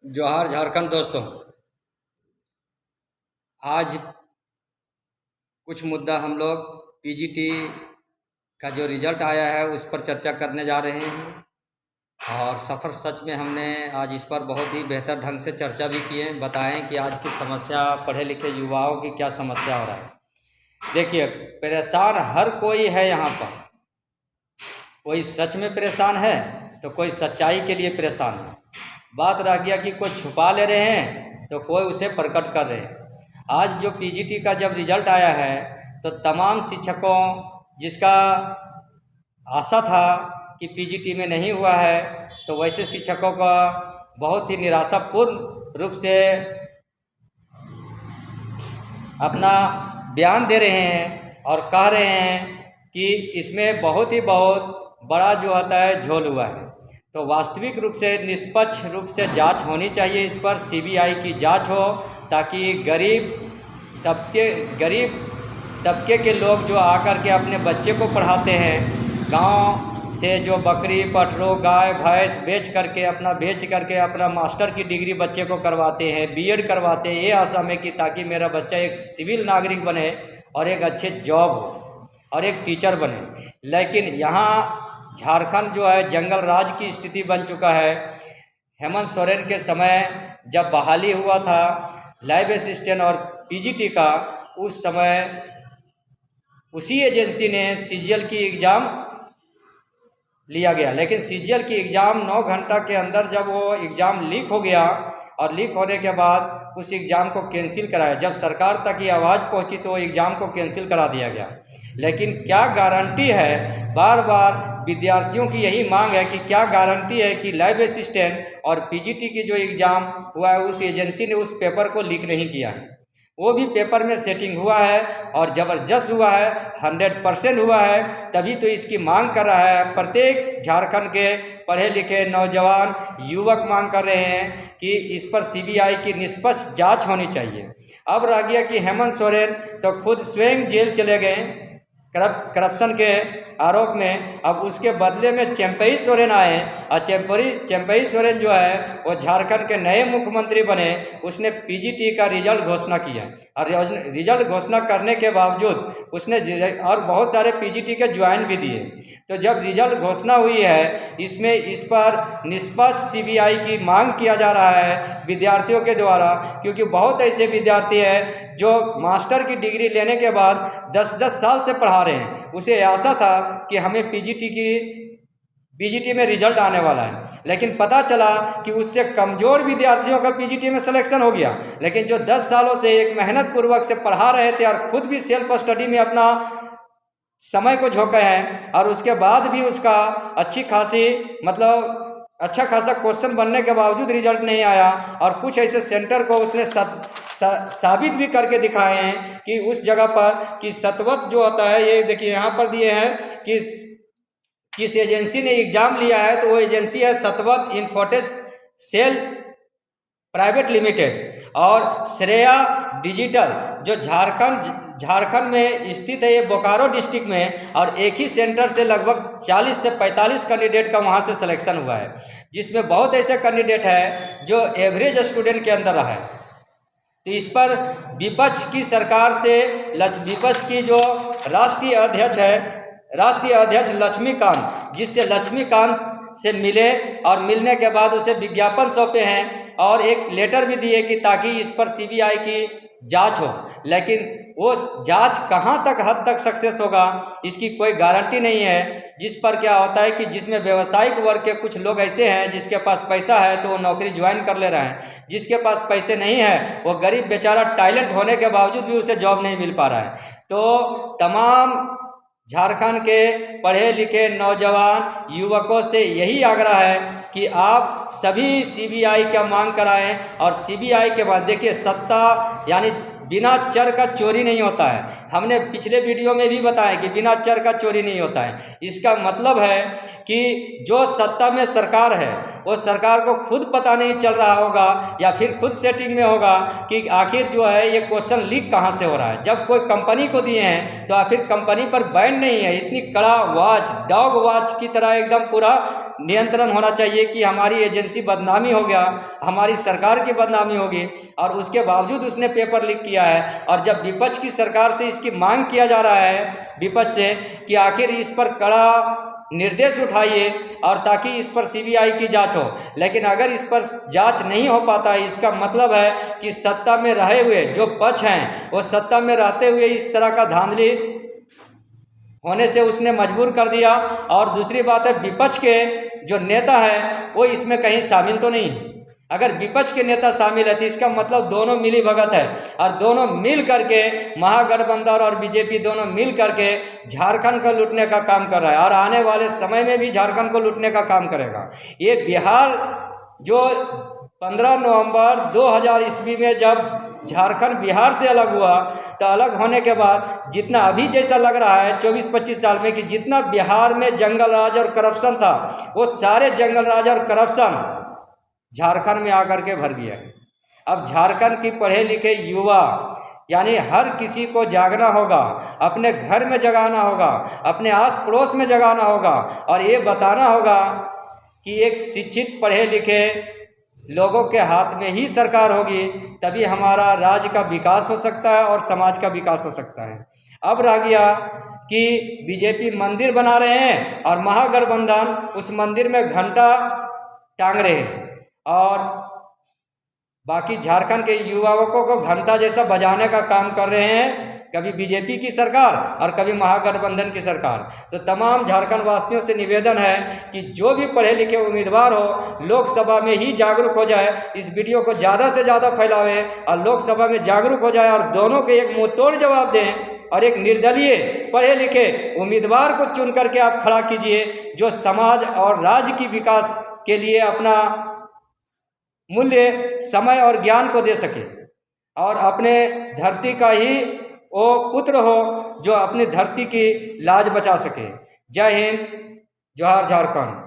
जोहार झारखंड दोस्तों। आज कुछ मुद्दा हम लोग पीजीटी का जो रिजल्ट आया है उस पर चर्चा करने जा रहे हैं। और सफ़र सच में हमने आज इस पर बहुत ही बेहतर ढंग से चर्चा भी किए, बताएं कि आज की समस्या पढ़े लिखे युवाओं की क्या समस्या हो रहा है। देखिए, परेशान हर कोई है यहाँ पर। कोई सच में परेशान है तो कोई सच्चाई के लिए परेशान है। बात रह गया कि कोई छुपा ले रहे हैं तो कोई उसे प्रकट कर रहे हैं। आज जो पीजीटी का जब रिजल्ट आया है तो तमाम शिक्षकों जिसका आशा था कि पीजीटी में नहीं हुआ है, तो वैसे शिक्षकों का बहुत ही निराशापूर्ण रूप से अपना बयान दे रहे हैं और कह रहे हैं कि इसमें बहुत बड़ा जो होता है झोल हुआ है। तो वास्तविक रूप से निष्पक्ष रूप से जांच होनी चाहिए, इस पर सीबीआई की जांच हो, ताकि गरीब तबके के लोग जो आकर के अपने बच्चे को पढ़ाते हैं, गांव से जो बकरी पठरू गाय भैंस बेच करके अपना मास्टर की डिग्री बच्चे को करवाते हैं, बीएड करवाते हैं, ये आशा में कि ताकि मेरा बच्चा एक सिविल नागरिक बने और एक अच्छे जॉब हो और एक टीचर बने। लेकिन यहाँ झारखंड जो है जंगल राज की स्थिति बन चुका है। हेमंत सोरेन के समय जब बहाली हुआ था लैब असिस्टेंट और पीजीटी का, उस समय उसी एजेंसी ने सीजीएल की एग्ज़ाम लिया गया, लेकिन सीजीएल की एग्ज़ाम 9 घंटा के अंदर जब वो एग्ज़ाम लीक हो गया और लीक होने के बाद उस एग्ज़ाम को कैंसिल कराया। जब सरकार तक ये आवाज़ पहुंची तो एग्ज़ाम को कैंसिल करा दिया गया। लेकिन क्या गारंटी है, बार बार विद्यार्थियों की यही मांग है कि क्या गारंटी है कि लैब असिस्टेंट और पीजीटी की जो एग्ज़ाम हुआ है उस एजेंसी ने उस पेपर को लीक नहीं किया है। वो भी पेपर में सेटिंग हुआ है और ज़बरदस्त हुआ है, 100% हुआ है। तभी तो इसकी मांग कर रहा है प्रत्येक झारखंड के पढ़े लिखे नौजवान युवक मांग कर रहे हैं कि इस पर सीबीआई की निष्पक्ष जांच होनी चाहिए। अब रह गया कि हेमंत सोरेन तो खुद स्वयं जेल चले गए करप्शन के आरोप में। अब उसके बदले में चंपई सोरेन आए और चंपई सोरेन जो है वो झारखंड के नए मुख्यमंत्री बने। उसने पीजीटी का रिजल्ट घोषणा किया और रिजल्ट घोषणा करने के बावजूद उसने और बहुत सारे पीजीटी के ज्वाइन भी दिए। तो जब रिजल्ट घोषणा हुई है इसमें इस पर निष्पक्ष सीबीआई की मांग किया जा रहा है विद्यार्थियों के द्वारा, क्योंकि बहुत ऐसे विद्यार्थी हैं जो मास्टर की डिग्री लेने के बाद 10-10 साल से पढ़ा रहे हैं। उसे आशा था कि हमें पीजीटी में रिजल्ट आने वाला है, लेकिन पता चला कि उससे कमज़ोर विद्यार्थियों का पीजीटी में सिलेक्शन हो गया। लेकिन जो 10 सालों से एक मेहनत पूर्वक से पढ़ा रहे थे और खुद भी सेल्फ स्टडी में अपना समय को झोंके हैं और उसके बाद भी उसका अच्छा खासा क्वेश्चन बनने के बावजूद रिजल्ट नहीं आया। और कुछ ऐसे सेंटर को उसने साबित भी करके दिखाए हैं कि उस जगह पर कि सतवत जो होता है, ये देखिए यहाँ पर दिए हैं कि किस एजेंसी ने एग्जाम लिया है, तो वो एजेंसी है सतवत इन्फोटेस सेल प्राइवेट लिमिटेड और श्रेया डिजिटल जो झारखंड में स्थित है, ये बोकारो डिस्ट्रिक्ट में। और एक ही सेंटर से लगभग 40 से 45 कैंडिडेट का वहाँ से सिलेक्शन हुआ है, जिसमें बहुत ऐसे कैंडिडेट हैं जो एवरेज स्टूडेंट के अंदर रहा है। तो इस पर विपक्ष की सरकार से विपक्ष की जो राष्ट्रीय अध्यक्ष लक्ष्मीकांत, जिससे लक्ष्मीकांत से मिले और मिलने के बाद उसे विज्ञापन सौंपे हैं और एक लेटर भी दिए कि ताकि इस पर सीबीआई की जांच हो। लेकिन वो जांच कहाँ तक हद तक सक्सेस होगा इसकी कोई गारंटी नहीं है। जिस पर क्या होता है कि जिसमें व्यवसायिक वर्ग के कुछ लोग ऐसे हैं जिसके पास पैसा है तो वो नौकरी ज्वाइन कर ले रहे हैं, जिसके पास पैसे नहीं है वो गरीब बेचारा टैलेंट होने के बावजूद भी उसे जॉब नहीं मिल पा रहा है। तो तमाम झारखंड के पढ़े लिखे नौजवान युवकों से यही आग्रह है कि आप सभी सीबीआई का मांग कराएं और सीबीआई के बाद देखिए सत्ता यानी बिना चर का चोरी नहीं होता है। हमने पिछले वीडियो में भी बताया कि बिना चर का चोरी नहीं होता है। इसका मतलब है कि जो सत्ता में सरकार है वो सरकार को खुद पता नहीं चल रहा होगा या फिर खुद सेटिंग में होगा कि आखिर जो है ये क्वेश्चन लीक कहाँ से हो रहा है। जब कोई कंपनी को दिए हैं तो आखिर कंपनी पर बैन नहीं है, इतनी कड़ा वॉच, डॉग वॉच की तरह एकदम पूरा नियंत्रण होना चाहिए कि हमारी एजेंसी बदनामी हो गया, हमारी सरकार की बदनामी होगी, और उसके बावजूद उसने पेपर लीक किया है। और जब विपक्ष की सरकार से इसकी मांग किया जा रहा है विपक्ष से कि आखिर इस पर कड़ा निर्देश उठाइए और ताकि इस पर सीबीआई की जांच हो, लेकिन अगर इस पर जांच नहीं हो पाता है इसका मतलब है कि सत्ता में रहे हुए जो पक्ष हैं वो सत्ता में रहते हुए इस तरह का धांधली होने से उसने मजबूर कर दिया। और दूसरी बात है विपक्ष के जो नेता है वो इसमें कहीं शामिल तो नहीं है। अगर विपक्ष के नेता शामिल है तो इसका मतलब दोनों मिली भगत है और दोनों मिल करके महागठबंधन और बीजेपी दोनों मिल करके झारखंड को लूटने का काम कर रहा है और आने वाले समय में भी झारखंड को लूटने का काम करेगा। ये बिहार जो 15 नवंबर 2000 ईस्वी में जब झारखंड बिहार से अलग हुआ तो अलग होने के बाद जितना अभी जैसा लग रहा है 24-25 साल में कि जितना बिहार में जंगल राज और करप्शन था वो सारे जंगल राज और करप्शन झारखंड में आकर के भर गया है। अब झारखंड की पढ़े लिखे युवा यानी हर किसी को जागना होगा, अपने घर में जगाना होगा, अपने आस पड़ोस में जगाना होगा और ये बताना होगा कि एक शिक्षित पढ़े लिखे लोगों के हाथ में ही सरकार होगी तभी हमारा राज्य का विकास हो सकता है और समाज का विकास हो सकता है। अब रह गया कि बीजेपी मंदिर बना रहे हैं और महागठबंधन उस मंदिर में घंटा टांग रहे हैं और बाकी झारखंड के युवकों को घंटा जैसा बजाने का काम कर रहे हैं, कभी बीजेपी की सरकार और कभी महागठबंधन की सरकार। तो तमाम झारखंड वासियों से निवेदन है कि जो भी पढ़े लिखे उम्मीदवार हो लोकसभा में ही जागरूक हो जाए, इस वीडियो को ज़्यादा से ज़्यादा फैलावे और लोकसभा में जागरूक हो जाए और दोनों के एक मुंह तोड़ जवाब दें और एक निर्दलीय पढ़े लिखे उम्मीदवार को चुन करके आप खड़ा कीजिए जो समाज और राज्य की विकास के लिए अपना मूल्य, समय और ज्ञान को दे सके और अपने धरती का ही वो पुत्र हो जो अपनी धरती की लाज बचा सके। जय हिंद, जोहार झारखंड।